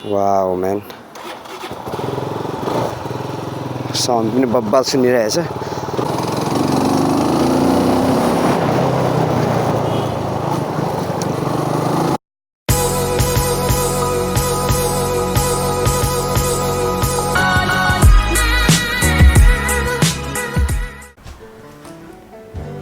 Wow, man. Sound पनि बब्बाल सुनिरहेछ.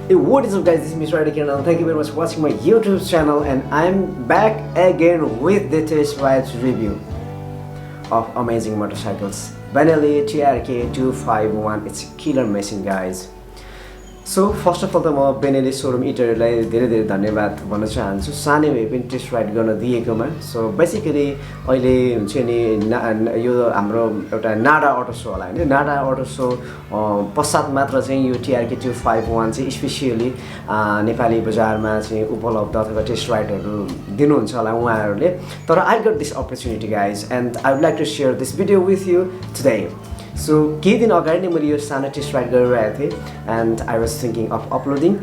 Hey, what is up guys, this is Eastrider Kiran and thank you very much for watching my YouTube channel, and I'm back again with the test ride review of amazing motorcycles. Benelli TRK 251, it's a killer machine guys. So first of all त म Benelli showroom इटरलाई धेरै धेरै धन्यवाद भन्न चाहन्छु सानै भए पनि टेस्ट राइड गर्न दिएकोमा. सो बेसिकली अहिले हुन्छ नि यो हाम्रो एउटा नाडा अटो सो होला हैन. नाडा अटो सो पश्चात मात्र चाहिँ यो TRK 251 चाहिँ स्पेशली नेपाली बजारमा चाहिँ उपलब्ध अथवा टेस्ट राइडहरु दिनुहुन्छ होला उहाँहरुले. तर I got this opportunity guys and I would like to share this video with you today. So केही दिन अगाडि नै मैले यो सानो टेस्ट राइड गरिरहेको थिएँ and I was thinking of uploading.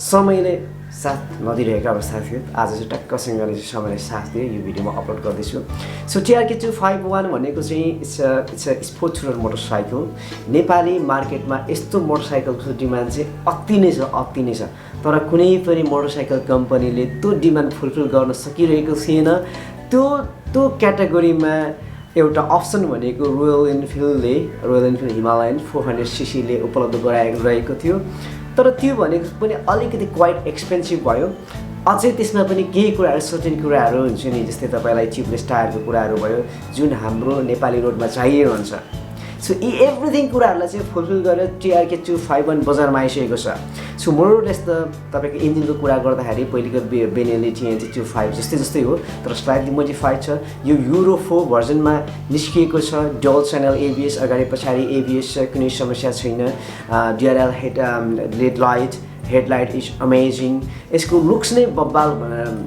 समयले साथ नदिरहेको अवस्था थियो. आज चाहिँ टक्कसँगले चाहिँ समयले साथ दियो, यो भिडियो म अपलोड गर्दैछु. सो TRK 251 भनेको चाहिँ it's a sports tourer motorcycle. Nepali मार्केटमा यस्तो मोटरसाइकलको डिमान्ड चाहिँ अति नै छ. तर कुनै पनि मोटरसाइकल कम्पनीले त्यो डिमान्ड फुलफिल गर्न सकिरहेको छैन. त्यो क्याटेगोरीमा एउटा अप्सन भनेको रोयल इनफिल्ड हिमालयन 400cc ले उपलब्ध गराएको थियो. तर त्यो भनेको पनि अलिकति क्वाइट एक्सपेन्सिभ भयो. अझै त्यसमा पनि केही कुराहरु सर्टेन कुराहरु हुन्छ नि, जस्तै तपाईलाई टिपलेस टायरको कुराहरु भयो जुन हाम्रो नेपाली रोडमा चाहिरहन्छ. सो एभ्रीथिङ कुराहरुलाई चाहिँ फुलफिल गरेर TRK 251 बजारमा आइसकेको छ. सो मोरलेस त तपाईको इन्जिनको कुरा गर्दाखेरि पहिलेको Benelli TRK 250 जस्तै हो, तर स्लाइटली मोडिफाइड छ. यो युरो 4 भर्जनमा निस्किएको छ. डुअल च्यानल ABS, अगाडि पछाडी ABS छ, कुनै समस्या छैन. DRL LED light, headlight is amazing. यसको लुक्स नै बब्बाल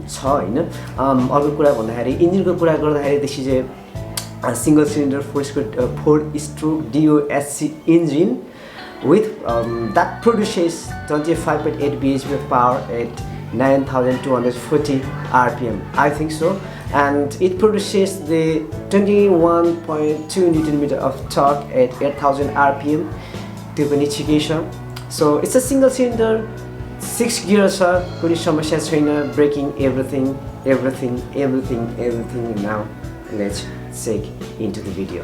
छ हैन. अर्को कुरा भन्दाखेरि इन्जिनको कुरा गर्दाखेरि this is a single cylinder 4-stroke DOSC engine with that produces 25.8 bhp of power at 9,240 rpm, I think so, and it produces the 21.2 Nm of torque at 8,000 rpm. त्यो पनि ठिकै छ. So it's a single cylinder, 6 gears छ, कुनै समस्या छैन. Braking, everything. Now let's take into the video.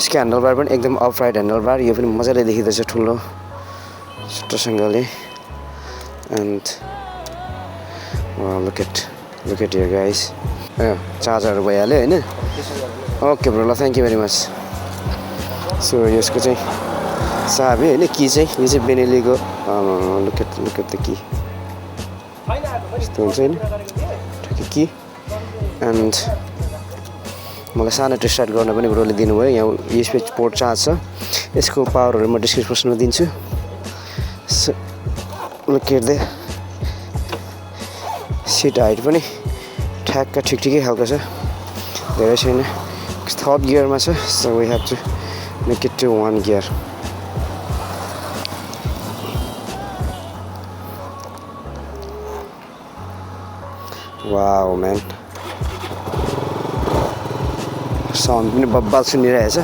यसको ह्यान्डलबार पनि एकदम अपराइट ह्यान्डलबार. यो पनि मजाले देखिँदैछ ठुलो छिटोसँगले. And look at here guys. Charger भइहाल्यो हैन. ओके ब्रो, ल thank you very much. So यसको चाहिँ चाबी हैन, की चाहिँ यो चाहिँ Benelli-को look at the key. यस्तो हुन्छ हैन, ठिकै की. एन्ड मलाई सानो टेस्ट राइड गर्न पनि ब्रोले दिनुभयो. यहाँ USB पोर्ट चार्ज छ. यसको पावरहरु म डिस्क्रिप्सनमा दिन्छु. Look at the seat height पनि ठ्याक्क ठिकै खालको छ धेरै छैन थर्ड गियरमा छ so we have to make it to one gear wow man sound पनि बब्बाल सुनिरहेछ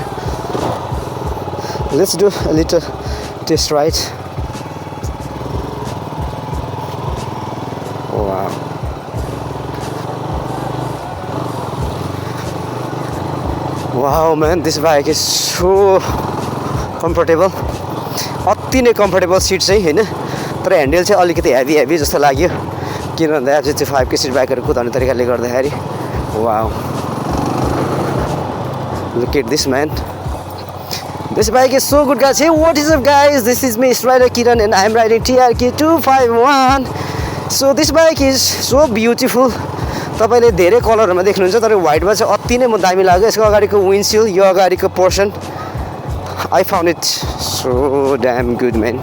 let's do a little test ride wow wow man this bike is so comfortable अति नै comfortable seat चाहिँ हैन तर ह्यान्डल चाहिँ अलिकति हेभी जस्तो लाग्यो किनभने Bajaj 5 को सिट बाइकहरु कुदाउने तरिकाले गर्दाखेरि wow look at this man this bike is so good guys hey what is up guys this is me Eastrider Kiran and I am riding TRK 251 so this bike is so beautiful तपाईले धेरै कलरहरुमा देख्नुहुन्छ तर व्हाइटमा चाहिँ अति नै म दामी लाग्यो यसको अगाडिको विन्डसिल यो अगाडिको portion I found it so damn good man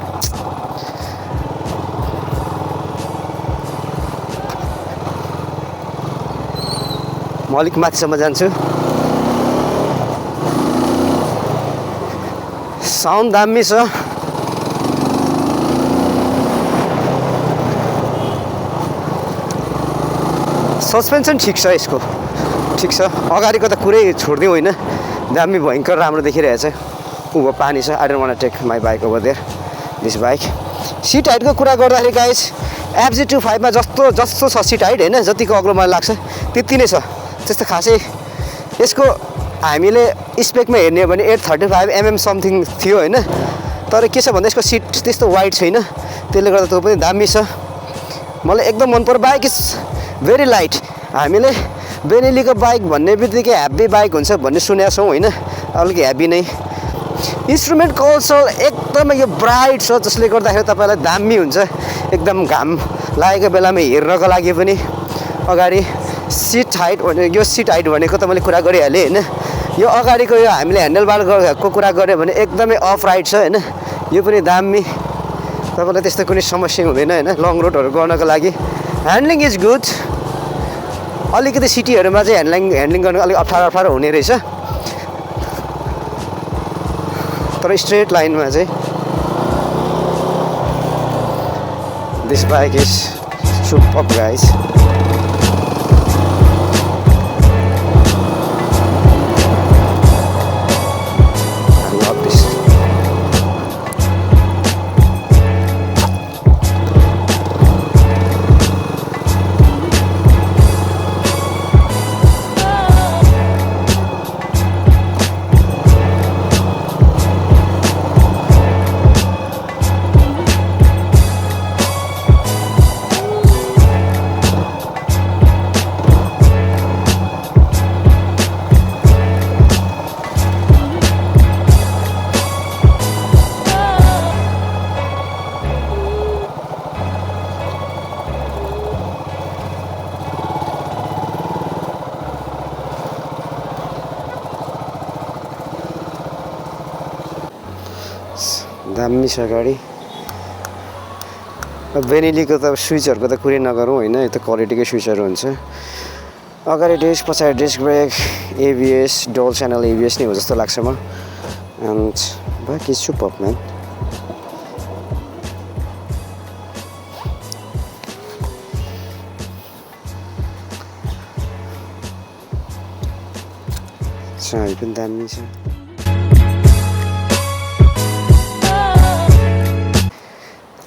म अलिक माथिसम्म जान्छु साउन्ड दामी छ सस्पेन्सन ठीक छ यसको ठीक छ अगाडिको त कुरै छोड्दिउ हैन दामी भयंकर राम्रो देखिरहेछ उ पानी छ I don't want to take my bike over there this bike seat हाइटको कुरा गर्दाखेरि गाइस Bajaj 25 मा जस्तो छ सीट हाइट हैन जतिको अग्लो मलाई लाग्छ त्यति नै छ त्यस्तो खासै यसको हामीले स्पेकमा हेर्ने हो भने 835 mm समथिङ थियो हैन तर के छ भन्दा यसको सीट त्यस्तो वाइड छैन त्यसले गर्दा त्यो पनि दामी छ मलाई एकदम मन पर्यो बाइक इज भेरी लाइट हामीले Benelli को बाइक भन्ने बित्तिकै हेभी बाइक हुन्छ भन्ने सुनेका छौं हैन अलिक हेभी नै इन्स्ट्रुमेन्ट कन्सोल एकदमै यो ब्राइट छ जसले गर्दाखेरि तपाईलाई दामी हुन्छ एकदम घाम लागेको बेलामा हेर्नको लागि पनि अगाडि सीट हाइट भने यो सीट हाइट भनेको त मैले कुरा गरिहाले हैन यो अगाडिको यो हामीले ह्यान्डलबारको कुरा गर्यो भने एकदमै अफ राइट छ हैन यो पनि दामी तपाईलाई त्यस्तो कुनै समस्या हुँदैन हैन लङ रोडहरु गर्नको लागि ह्यान्डलिङ इज गुड अलिकति सिटीहरुमा चाहिँ ह्यान्डलिङ गर्न अलिक अप्ठ्यारो हुने रहेछ तर स्ट्रेट लाइनमा चाहिँ this bike is superb guys दामी छ गाडी Benelli को त स्विचहरुको त कुरै नगरौँ हैन यो त क्वालिटीकै स्विचहरु हुन्छ अगाडि डिस्क पछाडि disc brake ABS dual channel ABS नै हो जस्तो लाग्छ म and bike is superb man चाबी पनि दामी छ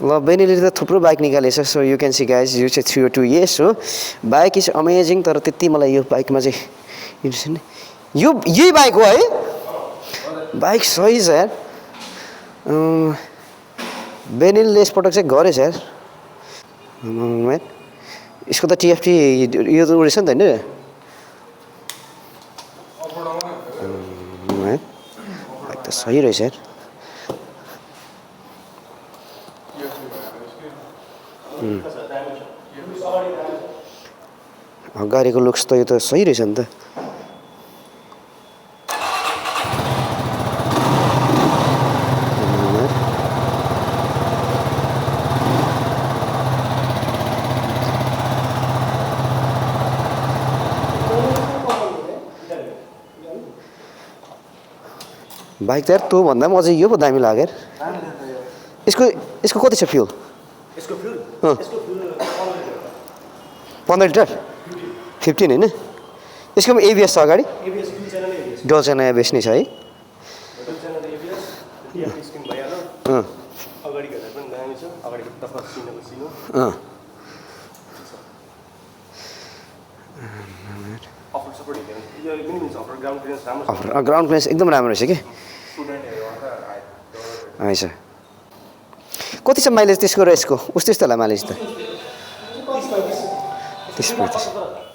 ल Benelli त थुप्रो बाइक निकालेछ so you can see guys यो चाहिँ 302 yes हो बाइक इज अमेजिङ तर त्यति मलाई यो बाइकमा चाहिँ इन्ट्रेस्ट छैन यो यही बाइक हो है बाइक सही छ यार Benelli ले यसपटक चाहिँ गरेछ यार यसको त TFT यो त रहेछ नि त हैन बाइक त सही रहेछ यार गाडीको लुक्स त यो त सही रहेछ नि त बाइक त यार तँ भन्दा पनि अझै यो पो दामी लाग्यो यार यसको कति छ फ्युल यसको फ्युल 15 लिटर 15 होइन यसको पनि एबिएस छ अगाडि डुअल च्यानल एबिएस नै छ है ग्राउन्ड क्लियरेन्स एकदम राम्रो रहेछ कि रहेछ कति छ माइलेज त्यसको र यसको उस्तै होला माइलेज त 30-35